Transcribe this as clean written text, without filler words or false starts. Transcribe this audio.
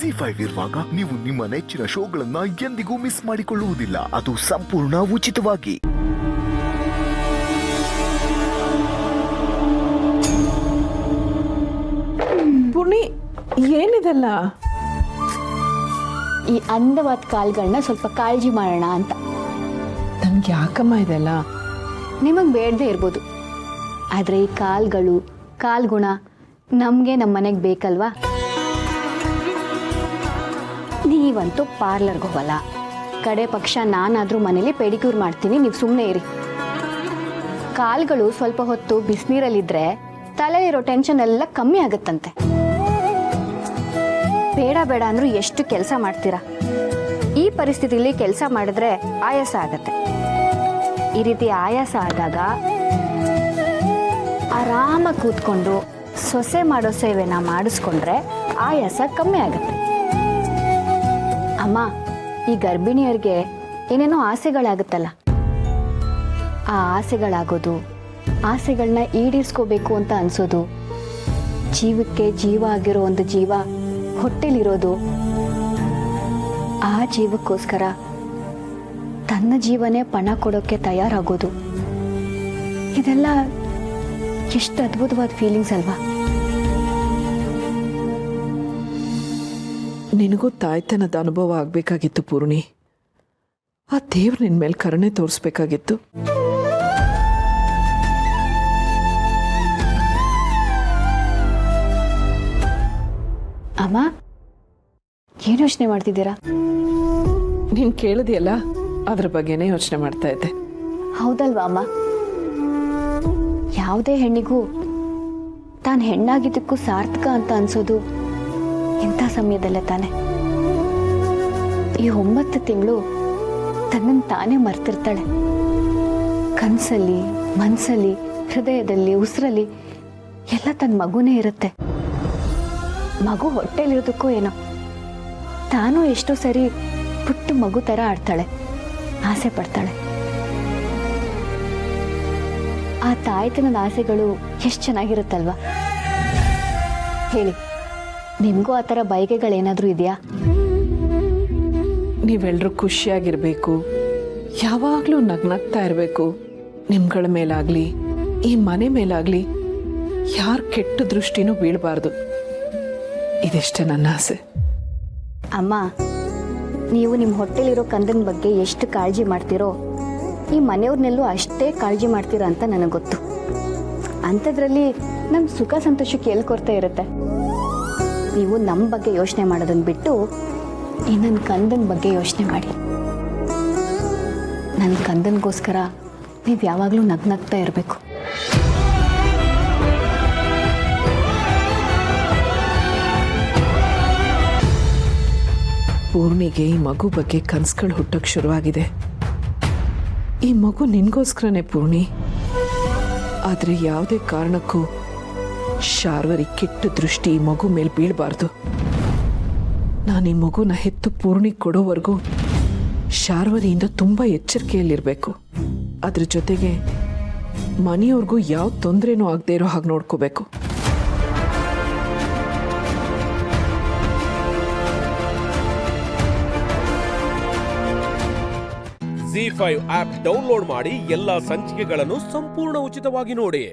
ಜಿ5 ಇರುವಾಗ ನೀವು ನಿಮ್ಮ ನೆಚ್ಚಿನ ಶೋಗಳನ್ನ ಎಂದಿಗೂ ಮಿಸ್ ಮಾಡಿಕೊಳ್ಳುವುದಿಲ್ಲ. ಅದು ಸಂಪೂರ್ಣ ಉಚಿತವಾಗಿ. ಪುಣಿ ಏನಿದೆಲ್ಲ? ಈ ಅಂದವಾದ ಕಾಲ್ಗಳನ್ನ ಸ್ವಲ್ಪ ಕಾಳಜಿ ಮಾಡೋಣ ಅಂತ. ನನ್ಗೆ ಯಾಕಮ್ಮ ಇದೆಲ್ಲ? ನಿಮಗೆ ಬೇಡದೇ ಇರ್ಬೋದು, ಆದರೆ ಈ ಕಾಲ್ಗಳು ಕಾಲ್ಗುಣ ನಮಗೆ ನಮ್ಮ ಮನೆಗೆ ಬೇಕಲ್ವಾ? ನೀವಂತೂ ಪಾರ್ಲರ್ಗೆ ಹೋಗಲ್ಲ, ಕಡೆ ಪಕ್ಷ ನಾನಾದರೂ ಮನೇಲಿ ಪೆಡಿಕ್ಯೂರ್ ಮಾಡ್ತೀನಿ, ನೀವು ಸುಮ್ಮನೆ ಇರಿ. ಕಾಲ್ಗಳು ಸ್ವಲ್ಪ ಹೊತ್ತು ಬಿಸಿನೀರಲ್ಲಿದ್ದರೆ ತಲೆಯಲ್ಲಿರೋ ಟೆನ್ಷನ್ ಎಲ್ಲ ಕಮ್ಮಿ ಆಗುತ್ತಂತೆ. ಬೇಡ ಬೇಡ ಅಂದರೂ ಎಷ್ಟು ಕೆಲಸ ಮಾಡ್ತೀರಾ? ಈ ಪರಿಸ್ಥಿತಿಯಲ್ಲಿ ಕೆಲಸ ಮಾಡಿದ್ರೆ ಆಯಾಸ ಆಗತ್ತೆ. ಈ ರೀತಿ ಆಯಾಸ ಆದಾಗ ಆರಾಮಾಗಿ ಕೂತ್ಕೊಂಡು ಸೊಸೆ ಮಾಡೋ ಸೇವೆನ ಮಾಡಿಸ್ಕೊಂಡ್ರೆ ಆಯಾಸ ಕಮ್ಮಿ ಆಗುತ್ತೆ. ಅಮ್ಮ, ಈ ಗರ್ಭಿಣಿಯರಿಗೆ ಏನೇನೋ ಆಸೆಗಳಾಗುತ್ತಲ್ಲ, ಆ ಆಸೆಗಳಾಗೋದು, ಆಸೆಗಳನ್ನ ಈಡೇರಿಸ್ಕೋಬೇಕು ಅಂತ ಅನ್ಸೋದು, ಜೀವಕ್ಕೆ ಜೀವ ಆಗಿರೋ ಒಂದು ಜೀವ ಹೊಟ್ಟೆಲಿರೋದು, ಆ ಜೀವಕ್ಕೋಸ್ಕರ ತನ್ನ ಜೀವನೇ ಪಣ ಕೊಡೋಕ್ಕೆ ತಯಾರಾಗೋದು, ಇದೆಲ್ಲ ಎಷ್ಟು ಅದ್ಭುತವಾದ ಫೀಲಿಂಗ್ಸ್ ಅಲ್ವಾ? ನಿನಗೂ ತಾಯ್ತನದ ಅನುಭವ ಆಗ್ಬೇಕಾಗಿತ್ತು ಪೂರ್ಣಿ. ಆ ದೇವ್ರು ನಿನ್ ಮೇಲೆ ಕರುಣೆ ತೋರಿಸ್ಬೇಕಾಗಿತ್ತು. ಅಮ್ಮ, ಏನು ಯೋಚನೆ ಮಾಡ್ತಿದ್ದೀರಾ? ನೀನ್ ಕೇಳಿದೆಯಲ್ಲ, ಅದ್ರ ಬಗ್ಗೆನೇ ಯೋಚನೆ ಮಾಡ್ತಾ ಇದ್ದೆ. ಹೌದಲ್ವಾ ಅಮ್ಮ? ಯಾವುದೇ ಹೆಣ್ಣಿಗೂ ತಾನು ಹೆಣ್ಣಾಗಿದ್ದಕ್ಕೂ ಸಾರ್ಥಕ ಅಂತ ಅನ್ಸೋದು ಇಂಥ ಸಮಯದಲ್ಲೇ ತಾನೆ. ಈ 9 ತಿಂಗಳು ತನ್ನನ್ನು ತಾನೇ ಮರ್ತಿರ್ತಾಳೆ. ಕನಸಲ್ಲಿ, ಮನಸ್ಸಲ್ಲಿ, ಹೃದಯದಲ್ಲಿ, ಉಸಿರಲ್ಲಿ ಎಲ್ಲ ತನ್ನ ಮಗುನೇ ಇರುತ್ತೆ. ಮಗು ಹೊಟ್ಟೆಲಿರೋದಕ್ಕೂ ಏನೋ ತಾನು ಎಷ್ಟೋ ಸರಿ ಪುಟ್ಟ ಮಗು ಥರ ಆಡ್ತಾಳೆ, ಆಸೆ ಪಡ್ತಾಳೆ. ಆ ತಾಯ್ತನದ ಆಸೆಗಳು ಎಷ್ಟು ಚೆನ್ನಾಗಿರುತ್ತಲ್ವಾ? ಹೇಳಿ, ನಿಮಗೂ ಆ ಥರ ಬಯಕೆಗಳೇನಾದರೂ ಇದೆಯಾ? ನೀವೆಲ್ಲರೂ ಖುಷಿಯಾಗಿರ್ಬೇಕು, ಯಾವಾಗಲೂ ನಗ್ನಗ್ತಾ ಇರಬೇಕು. ನಿಮ್ಗಳ ಮೇಲಾಗ್ಲಿ, ಈ ಮನೆ ಮೇಲಾಗ್ಲಿ ಯಾರ ಕೆಟ್ಟ ದೃಷ್ಟಿನೂ ಬೀಳಬಾರ್ದು. ಇದೆಷ್ಟೇ ನನ್ನ ಆಸೆ. ಅಮ್ಮ, ನೀವು ನಿಮ್ಮ ಹೊಟ್ಟೆಲಿರೋ ಕಂದನ ಬಗ್ಗೆ ಎಷ್ಟು ಕಾಳಜಿ ಮಾಡ್ತೀರೋ, ಈ ಮನೆಯವ್ರನ್ನೆಲ್ಲೂ ಅಷ್ಟೇ ಕಾಳಜಿ ಮಾಡ್ತೀರಾ ಅಂತ ನನಗೆ ಗೊತ್ತು. ಅಂಥದ್ರಲ್ಲಿ ನಮ್ಮ ಸುಖ ಸಂತೋಷಕ್ಕೆ ಎಲ್ಲಿ ಕೊರತೆ ಇರುತ್ತೆ? ನೀವು ನಮ್ಮ ಬಗ್ಗೆ ಯೋಚನೆ ಮಾಡೋದನ್ನು ಬಿಟ್ಟು ಈ ನನ್ನ ಕಂದನ ಬಗ್ಗೆ ಯೋಚನೆ ಮಾಡಿ. ನನ್ನ ಕಂದನಿಗೋಸ್ಕರ ನೀವು ಯಾವಾಗಲೂ ನಗ್ನಗ್ತಾ ಇರಬೇಕು. ಪೂರ್ಣಿಗೆ ಈ ಮಗು ಬಗ್ಗೆ ಕನಸುಗಳು ಹುಟ್ಟಕ್ಕೆ ಶುರುವಾಗಿದೆ. ಈ ಮಗು ನಿನ್ಗೋಸ್ಕರನೇ ಪೂರ್ಣಿ. ಆದರೆ ಯಾವುದೇ ಕಾರಣಕ್ಕೂ ಶಾರ್ವರಿ ಕೆಟ್ಟ ದೃಷ್ಟಿ ಈ ಮಗು ಮೇಲೆ ಬೀಳಬಾರ್ದು. ನಾನು ಈ ಮಗುನ ಹೆತ್ತು ಪೂರ್ಣಿ ಕೊಡೋವರೆಗೂ ಶಾರ್ವರಿಯಿಂದ ತುಂಬ ಎಚ್ಚರಿಕೆಯಲ್ಲಿರಬೇಕು. ಅದ್ರ ಜೊತೆಗೆ ಮನೆಯವ್ರಿಗೂ ಯಾವ ತೊಂದರೆನೂ ಆಗದೆ ಇರೋ ಹಾಗೆ ನೋಡ್ಕೋಬೇಕು. ಜಿ5 ಆಪ್ ಡೌನ್ಲೋಡ್ ಮಾಡಿ ಎಲ್ಲಾ ಸಂಚಿಕೆಗಳನ್ನು ಸಂಪೂರ್ಣ ಉಚಿತವಾಗಿ ನೋಡಿ.